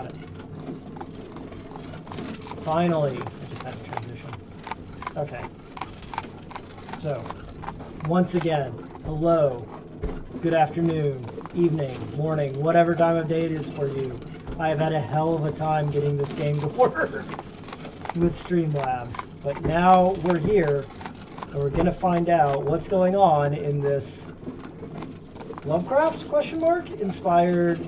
Got it. Finally, I just had a transition. Okay. So, once again, hello, good afternoon, evening, morning, whatever time of day it is for you. I have had a hell of a time getting this game to work with Streamlabs, but now we're here, and we're gonna find out what's going on in this Lovecraft inspired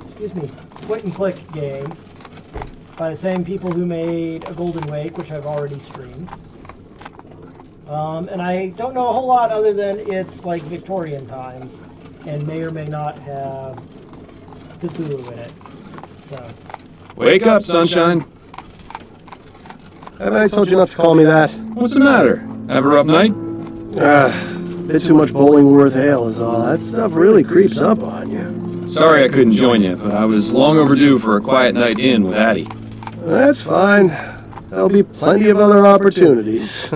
excuse me, point and click game by the same people who made A Golden Wake, which I've already streamed. And I don't know a whole lot other than it's like Victorian times and may or may not have Cthulhu in it. So. Wake up, sunshine. Haven't I told you not to call me that? What's the matter? Have a rough night? Bit too much Bollingworth ale is all. That stuff really creeps up on you. Sorry I couldn't join you, but I was long overdue for a quiet night in with Addie. That's fine. There'll be plenty of other opportunities.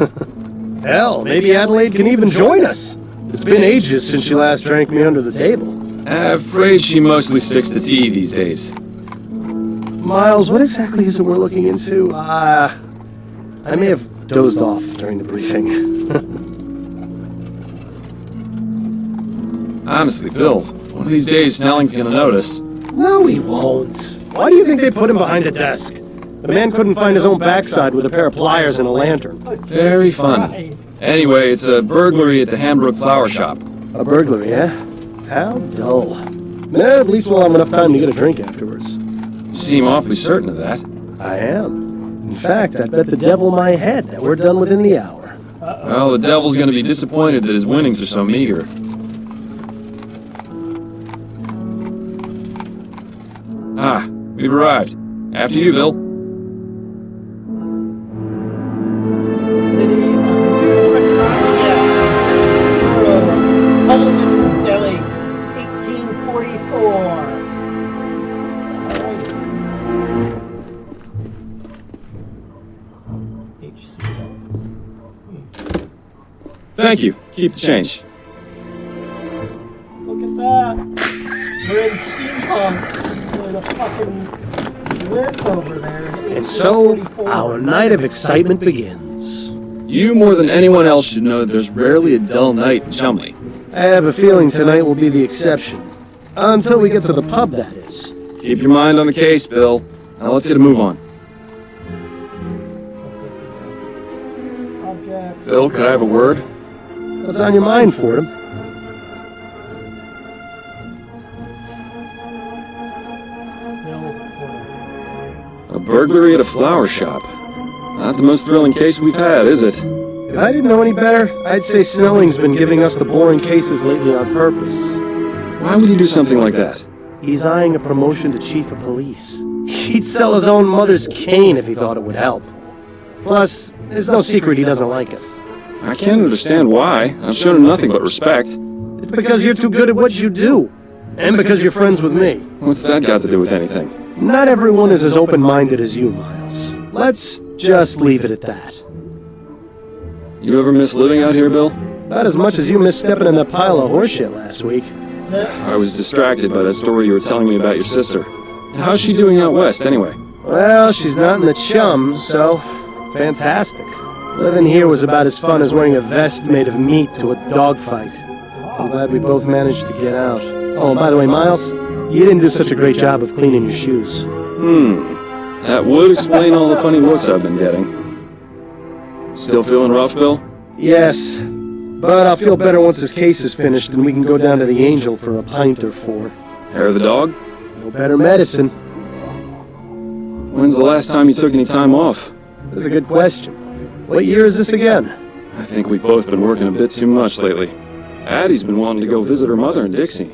Hell, maybe Adelaide can even join us. It's been ages since she last drank me under the table. Afraid she mostly sticks to tea these days. Miles, what exactly is it we're looking into? I may have dozed off during the briefing. Honestly, Bill, one of these days Snelling's gonna notice. No, he won't. Why do you think they put him behind a desk? The man couldn't find his own backside with a pair of pliers and a lantern. Very fun. Anyway, it's a burglary at the Hambrook Flower Shop. A burglary, eh? How dull. At least we'll have enough time to get a drink afterwards. You seem awfully certain of that. I am. In fact, I'd bet the devil my head that we're done within the hour. Well, the devil's gonna be disappointed that his winnings are so meager. Ah, we've arrived. After you, Bill. City of Delhi, 1844. Thank you. Keep the change. Look at that. We're in steampunk. There's a fucking lift over there. And so, our night of excitement begins. You more than anyone else should know that there's rarely a dull night in Chumley. I have a feeling tonight will be the exception. Until we get to the pub, that is. Keep your mind on the case, Bill. Now let's get a move on. Objects. Bill, could I have a word? What's on your mind, Fordham? A burglary at a flower shop. Not the most thrilling case we've had, is it? If I didn't know any better, I'd say Snelling's been giving us the boring cases lately on purpose. Why would he do something like that? He's eyeing a promotion to chief of police. He'd sell his own mother's cane if he thought it would help. Plus, there's no secret he doesn't like us. I can't understand why. I've shown him nothing but respect. It's because you're too good at what you do. And because you're friends with me. What's that got to do with anything? Not everyone is as open-minded as you, Miles. Let's just leave it at that. You ever miss living out here, Bill? About as much as you missed stepping in that pile of horseshit last week. I was distracted by that story you were telling me about your sister. How's she doing out west, anyway? Well, she's not in the chums, so fantastic. Living here was about as fun as wearing a vest made of meat to a dogfight. I'm glad we both managed to get out. Oh, and by the way, Miles, you didn't do such a great job of cleaning your shoes. That would explain all the funny looks I've been getting. Still feeling rough, Bill? Yes, but I'll feel better once this case is finished and we can go down to the Angel for a pint or four. Hair of the dog? No better medicine. When's the last time you took any time off? That's a good question. What year is this again? I think we've both been working a bit too much lately. Addie's been wanting to go visit her mother in Dixie.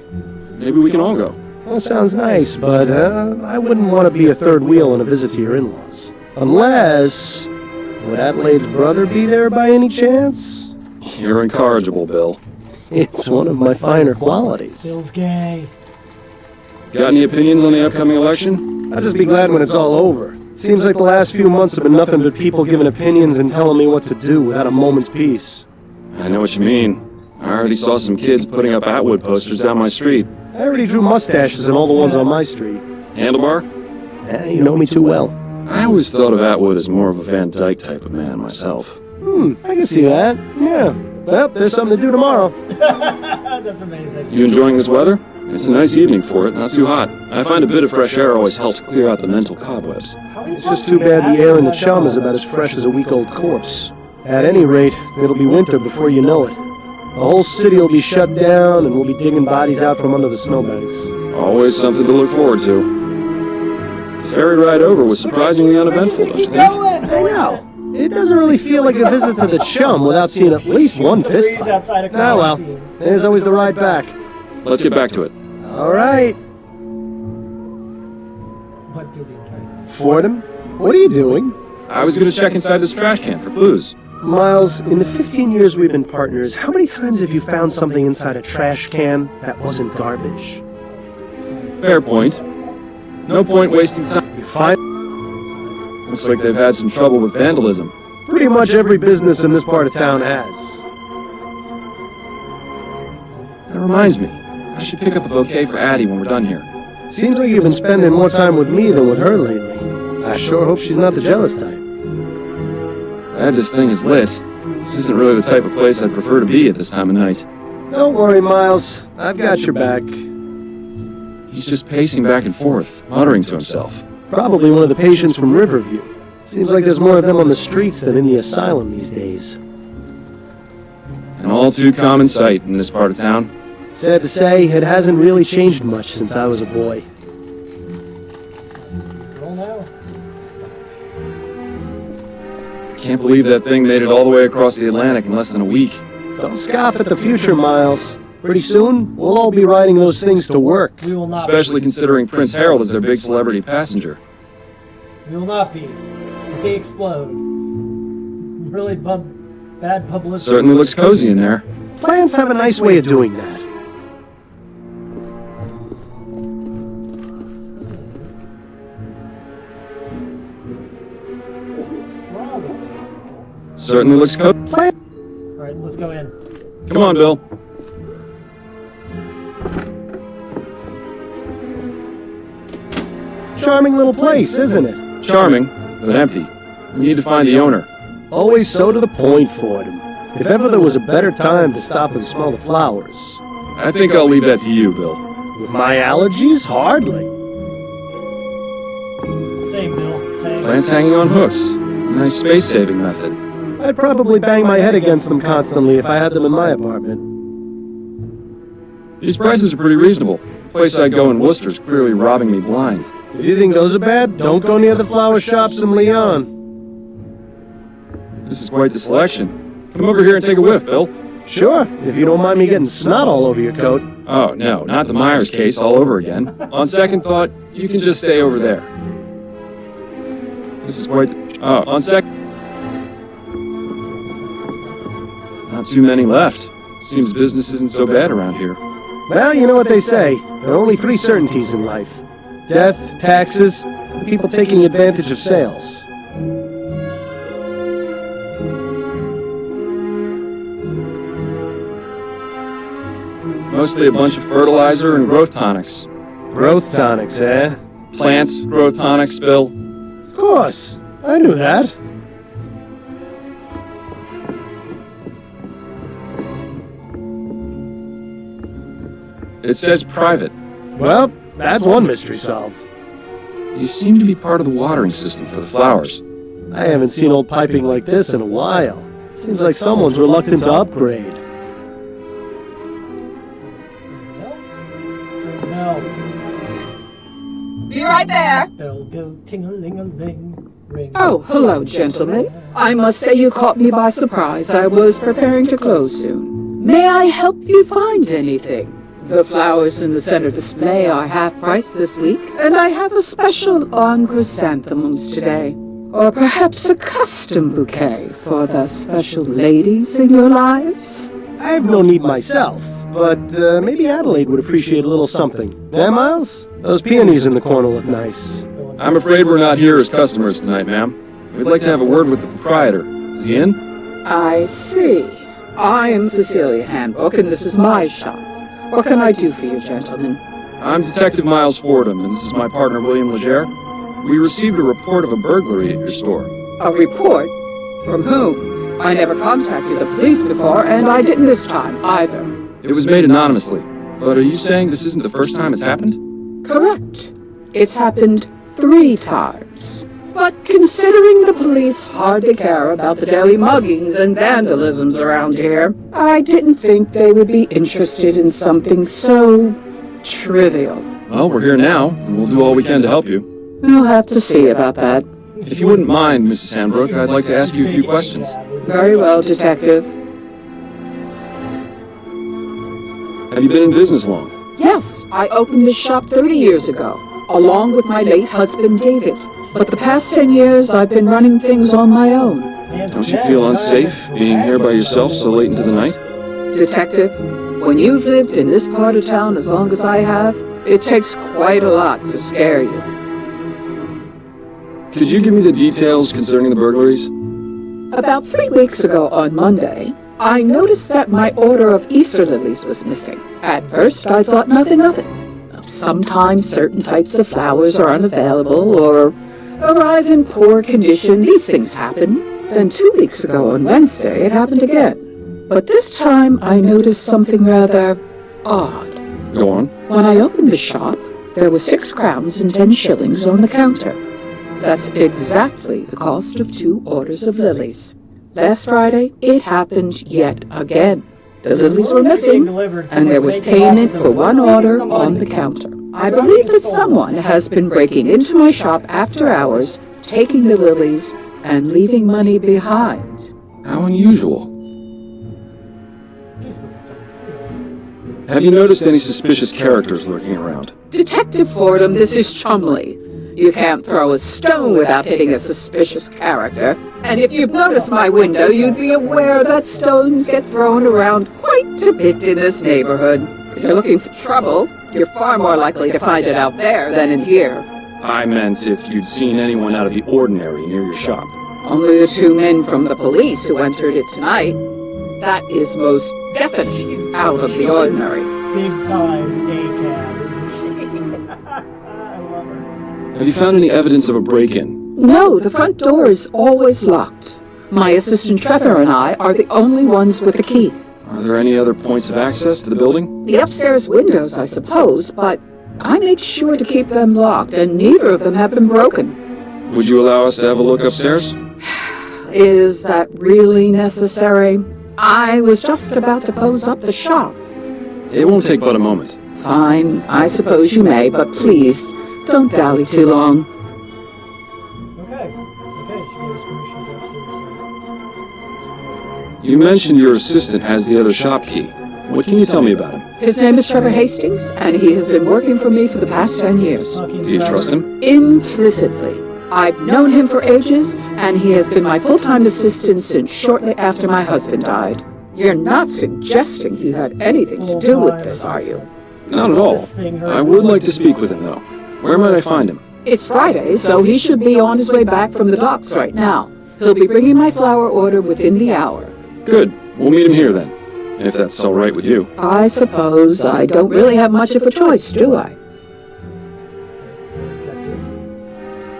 Maybe we can all go. That sounds nice, but I wouldn't want to be a third wheel on a visit to your in-laws. Unless... Would Adelaide's brother be there by any chance? You're incorrigible, Bill. It's one of my finer qualities. Bill's gay. Got any opinions on the upcoming election? I'll just be glad when it's all over. Seems like the last few months have been nothing but people giving opinions and telling me what to do without a moment's peace. I know what you mean. I already saw some kids putting up Atwood posters down my street. I already drew mustaches in all the ones on my street. Handlebar? You know me too well. I always thought of Atwood as more of a Van Dyke type of man myself. I can see that. Yeah. Well, there's something to do tomorrow. That's amazing. You enjoying this weather? It's a nice evening for it, not too hot. I find a bit of fresh air always helps clear out the mental cobwebs. It's just too bad the air in the chum is about as fresh as a week-old corpse. At any rate, it'll be winter before you know it. The whole city will be shut down, and we'll be digging bodies out from under the snowbanks. Always something to look forward to. The ferry ride over was surprisingly uneventful, don't you think? I know. It doesn't really feel like a visit to the chum without seeing at least one fist fight. Ah, well, there's always the ride back. Let's get back to it. All right. What do the entire Fordham, what are you doing? I was going to check inside this trash can for clues. Miles, in the 15 years we've been partners, how many times have you found something inside a trash can that wasn't garbage? Fair point. No point wasting time. You find Looks like they've had some trouble with vandalism. pretty much every business in this part of town has. That reminds me. I should pick up a bouquet for Addie when we're done here. Seems like you've been spending more time with me than with her lately. I sure hope she's not the jealous type. Glad this thing is lit. This isn't really the type of place I'd prefer to be at this time of night. Don't worry, Miles. I've got your back. He's just pacing back and forth, muttering to himself. Probably one of the patients from Riverview. Seems like there's more of them on the streets than in the asylum these days. An all too common sight in this part of town. Sad to say, it hasn't really changed much since I was a boy. roll now? Can't believe that thing made it all the way across the Atlantic in less than a week. Don't scoff at the future, Miles. Pretty soon, we'll all be riding those things to work. We will not. Especially considering Prince Harold is their big celebrity passenger. We will not be. If they explode. Really bad publicity. Certainly looks cozy in there. Plants have a nice way of doing that. Bravo. Certainly looks cozy. Alright, let's go in. Come on, Bill. Charming little place, isn't it? Charming, but empty. We need to find the owner. Always so to the point, Fordham. If ever there was a better time to stop and smell the flowers. I think I'll leave that to you, Bill. With my allergies? Hardly. Same, Bill. Same. Plants hanging on hooks. Nice space-saving method. I'd probably bang my head against them constantly if I had them in my apartment. These prices are pretty reasonable. The place I'd go in Worcester's clearly robbing me blind. If you think those are bad, don't go near the flower shops in Leon. This is quite the selection. Come over here and take a whiff, Bill. Sure, if you don't mind me getting snot all over your coat. Oh, no, not the Myers case all over again. On second thought, you can just stay over there. This is quite the... Oh, on second... Not too many left. Seems business isn't so bad around here. Well, you know what they say. There are only 3 certainties in life. Death, taxes, and people taking advantage of sales. Mostly a bunch of fertilizer and growth tonics. Growth tonics, eh? Plant growth tonics, Bill. Of course. I knew that. It says private. Well, that's one mystery solved. You seem to be part of the watering system for the flowers. I haven't seen old piping like this in a while. Seems like someone's reluctant to upgrade. No. Be right there. Bell go ting-a-ling-a-ling. Ring. Oh, hello, gentlemen. I must say you caught me by surprise. I was preparing to close soon. May I help you find anything? The flowers in the center display are half price this week, and I have a special on chrysanthemums today. Or perhaps a custom bouquet for the special ladies in your lives? I have no need myself, but maybe Adelaide would appreciate a little something. Eh, Miles? Those peonies in the corner look nice. I'm afraid we're not here as customers tonight, ma'am. We'd like to have a word with the proprietor. Is he in? I see. I am Cecilia Handbook, and this is my shop. What can I do for you, gentlemen? I'm Detective Miles Fordham, and this is my partner William Legere. We received a report of a burglary at your store. A report? From whom? I never contacted the police before, and I didn't this time, either. It was made anonymously, but are you saying this isn't the first time it's happened? Correct. It's happened 3 times. But considering the police hardly care about the daily muggings and vandalisms around here, I didn't think they would be interested in something so trivial. Well, we're here now, and we'll do all we can to help you. We'll have to see about that. If you wouldn't mind, Mrs. Handbrook, I'd like to ask you a few questions. Very well, Detective. Have you been in business long? Yes, I opened this shop 30 years ago, along with my late husband, David. But the past 10 years, I've been running things on my own. Don't you feel unsafe being here by yourself so late into the night? Detective, when you've lived in this part of town as long as I have, it takes quite a lot to scare you. Could you give me the details concerning the burglaries? About 3 weeks ago on Monday, I noticed that my order of Easter lilies was missing. At first, I thought nothing of it. Sometimes certain types of flowers are unavailable or arrive in poor condition. These things happen. Then 2 weeks ago on Wednesday, it happened again. But this time, I noticed something rather odd. Go on. When I opened the shop, there were 6 crowns and 10 shillings on the counter. That's exactly the cost of 2 orders of lilies. Last Friday, it happened yet again. The lilies were missing, and there was payment for 1 order on the counter. I believe that someone has been breaking into my shop after hours, taking the lilies, and leaving money behind. How unusual. Have you noticed any suspicious characters lurking around? Detective Fordham, this is Chumley. You can't throw a stone without hitting a suspicious character. And if you've noticed my window, you'd be aware that stones get thrown around quite a bit in this neighborhood. If you're looking for trouble, you're far more likely to find it out there than in here. I meant if you'd seen anyone out of the ordinary near your shop. Only the 2 men from the police who entered it tonight. That is most definitely out of the ordinary. Big time ACAB, isn't she? I love her. Have you found any evidence of a break-in? No, the front door is always locked. My assistant Trevor and I are the only ones with the key. Are there any other points of access to the building? The upstairs windows, I suppose, but I made sure to keep them locked, and neither of them have been broken. Would you allow us to have a look upstairs? Is that really necessary? I was just about to close up the shop. It won't take but a moment. Fine, I suppose you may, but please, don't dally too long. Okay. She gave us permission to go upstairs. You mentioned your assistant has the other shop key. What can you tell me about him? His name is Trevor Hastings, and he has been working for me for the past 10 years. Do you trust him? Implicitly. I've known him for ages, and he has been my full-time assistant since shortly after my husband died. You're not suggesting he had anything to do with this, are you? Not at all. I would like to speak with him, though. Where might I find him? It's Friday, so he should be on his way back from the docks right now. He'll be bringing my flower order within the hour. Good. We'll meet him here, then. If that's all right with you. I suppose I don't really have much of a choice, do I?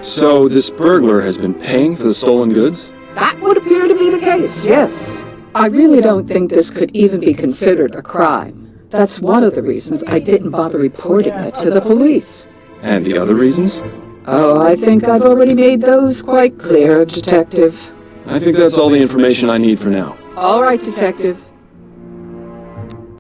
So, this burglar has been paying for the stolen goods? That would appear to be the case, yes. I really don't think this could even be considered a crime. That's one of the reasons I didn't bother reporting it to the police. And the other reasons? Oh, I think I've already made those quite clear, Detective. I think that's all the information I need for now. All right, Detective.